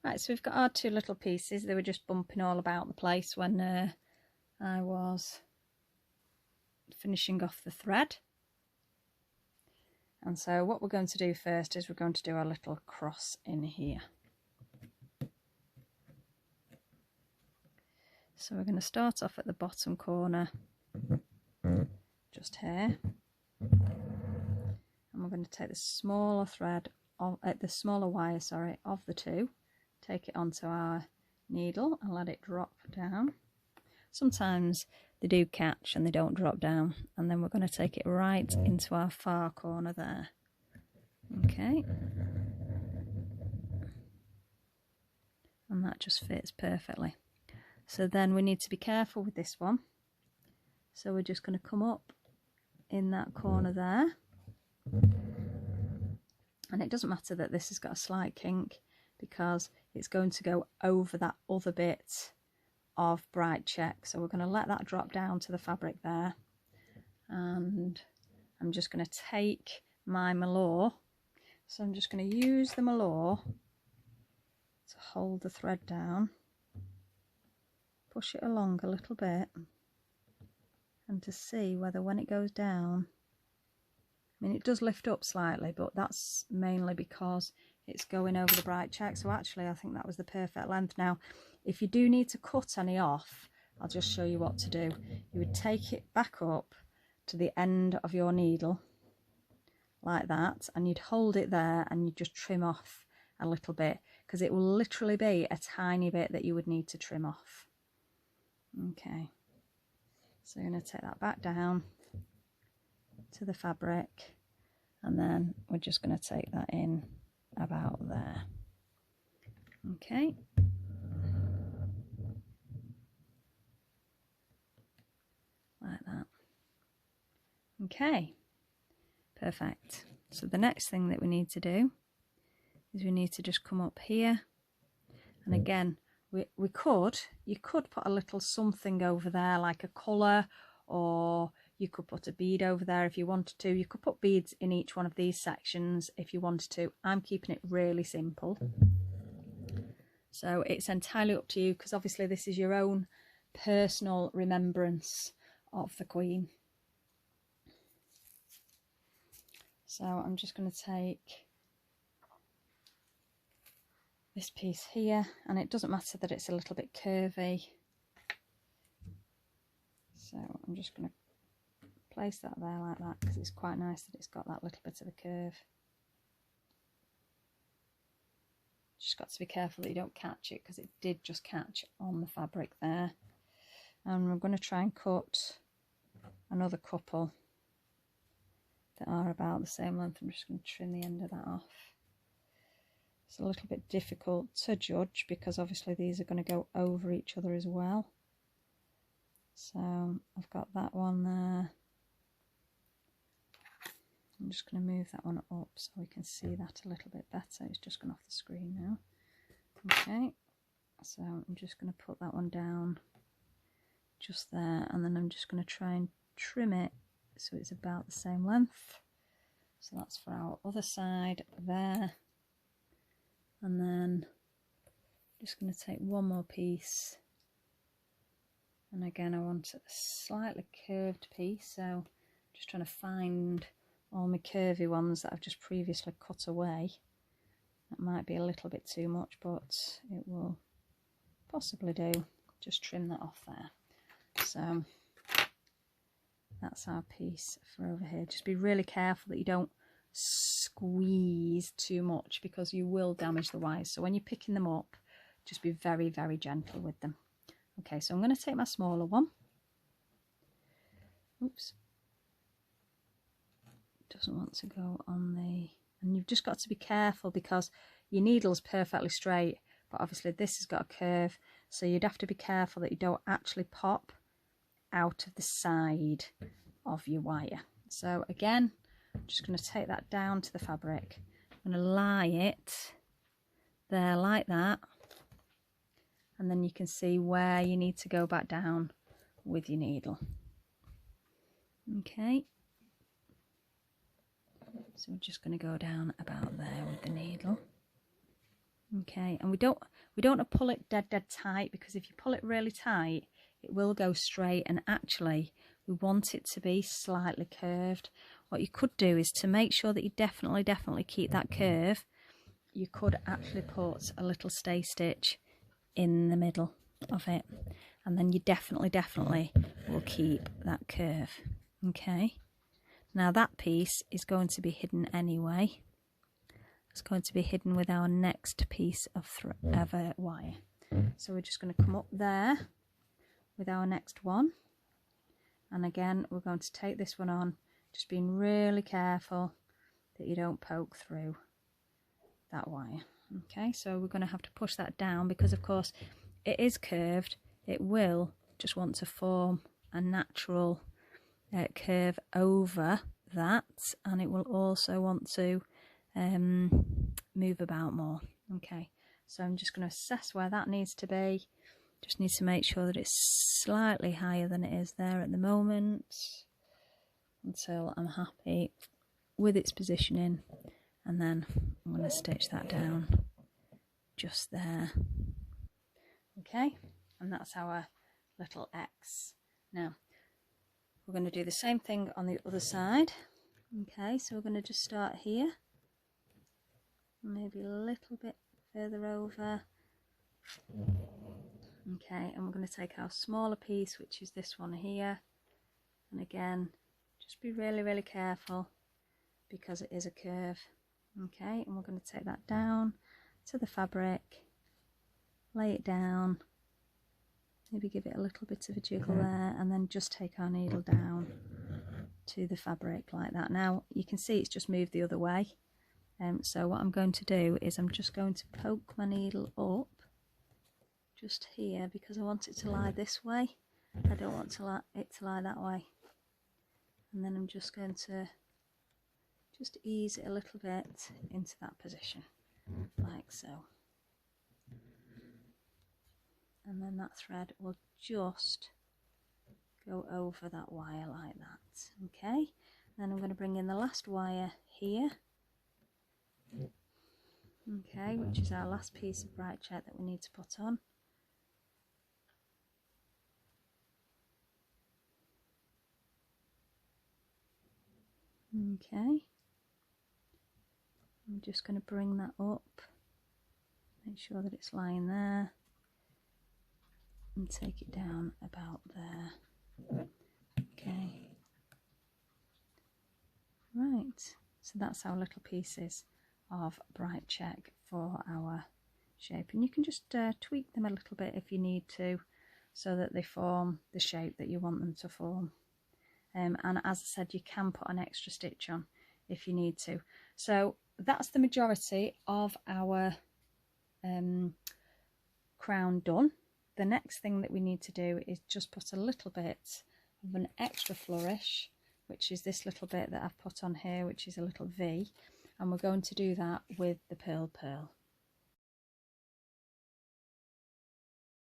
Right, so we've got our two little pieces. They were just bumping all about the place when I was finishing off the thread. And so what we're going to do first is we're going to do a little cross in here. So we're going to start off at the bottom corner, just here. And we're going to take the smaller thread, the smaller wire, sorry, of the two, take it onto our needle and let it drop down. Sometimes they do catch and they don't drop down, and then we're going to take it right into our far corner there. Okay. And that just fits perfectly. So then we need to be careful with this one. So we're just going to come up in that corner there. And it doesn't matter that this has got a slight kink, because it's going to go over that other bit of bright check. So we're going to let that drop down to the fabric there. And I'm just going to take my malure. So I'm just going to use the malure to hold the thread down. Push it along a little bit. And to see whether when it goes down, I mean, it does lift up slightly, but that's mainly because it's going over the bright check. So actually, I think that was the perfect length. Now, if you do need to cut any off, I'll just show you what to do. You would take it back up to the end of your needle, like that, and you'd hold it there and you'd just trim off a little bit, because it will literally be a tiny bit that you would need to trim off. Okay, so you're going to take that back down to the fabric, and then we're just going to take that in about there. Okay, like that. Okay, perfect. So the next thing that we need to do is we need to just come up here, and again you could put a little something over there, like a colour, or you could put a bead over there if you wanted to. You could put beads in each one of these sections if you wanted to. I'm keeping it really simple. So it's entirely up to you, because obviously this is your own personal remembrance of the Queen. So I'm just going to take this piece here, and it doesn't matter that it's a little bit curvy. So I'm just going to place that there like that, because it's quite nice that it's got that little bit of a curve. Just got to be careful that you don't catch it, because it did just catch on the fabric there. And I'm going to try and cut another couple that are about the same length. I'm just going to trim the end of that off. It's a little bit difficult to judge, because obviously these are going to go over each other as well. So I've got that one there. I'm just going to move that one up so we can see that a little bit better. It's just gone off the screen now. Okay, so I'm just going to put that one down just there, and then I'm just going to try and trim it so it's about the same length. So that's for our other side there. And then just going to take one more piece, and again I want a slightly curved piece, so just trying to find all my curvy ones that I've just previously cut away. That might be a little bit too much, but it will possibly do. Just trim that off there. So that's our piece for over here. Just be really careful that you don't squeeze too much, because you will damage the wires. So when you're picking them up, just be very, very gentle with them. Okay, so I'm going to take my smaller one. Oops. Doesn't want to go on the... And you've just got to be careful, because your needle's perfectly straight, but obviously this has got a curve, so you'd have to be careful that you don't actually pop out of the side of your wire. So again, I'm just going to take that down to the fabric. I'm going to lie it there like that, and then you can see where you need to go back down with your needle. Okay, so we're just going to go down about there with the needle. Okay, and we don't want to pull it dead tight, because if you pull it really tight it will go straight, and actually we want it to be slightly curved. What you could do is, to make sure that you definitely keep that curve, you could actually put a little stay stitch in the middle of it, and then you definitely will keep that curve. Okay, now that piece is going to be hidden anyway. It's going to be hidden with our next piece of wire. So we're just going to come up there with our next one, and again we're going to take this one on, just being really careful that you don't poke through that wire. Okay, so we're going to have to push that down, because of course it is curved. It will just want to form a natural curve over that, and it will also want to move about more. Okay, so I'm just going to assess where that needs to be. Just need to make sure that it's slightly higher than it is there at the moment, until I'm happy with its positioning, and then I'm going to stitch that down just there. Okay, and that's our little X. Now we're going to do the same thing on the other side. Okay, so we're going to just start here, maybe a little bit further over. Okay, and we're going to take our smaller piece, which is this one here, and again just be really careful because it is a curve. Okay, and we're going to take that down to the fabric, lay it down, maybe give it a little bit of a jiggle there, and then just take our needle down to the fabric like that. Now you can see it's just moved the other way, so what I'm going to do is I'm just going to poke my needle up just here, because I want it to lie this way. I don't want it to lie that way, and then I'm just going to just ease it a little bit into that position like so, and then that thread will just go over that wire like that. Okay, then I'm going to bring in the last wire here, okay, which is our last piece of bright check that we need to put on. Okay, I'm just going to bring that up, make sure that it's lying there, and take it down about there. Okay, right, so that's our little pieces of bright check for our shape, and you can just tweak them a little bit if you need to, so that they form the shape that you want them to form. And as I said, you can put an extra stitch on if you need to. So that's the majority of our crown done. The next thing that we need to do is just put a little bit of an extra flourish, which is this little bit that I've put on here, which is a little V, and we're going to do that with the pearl.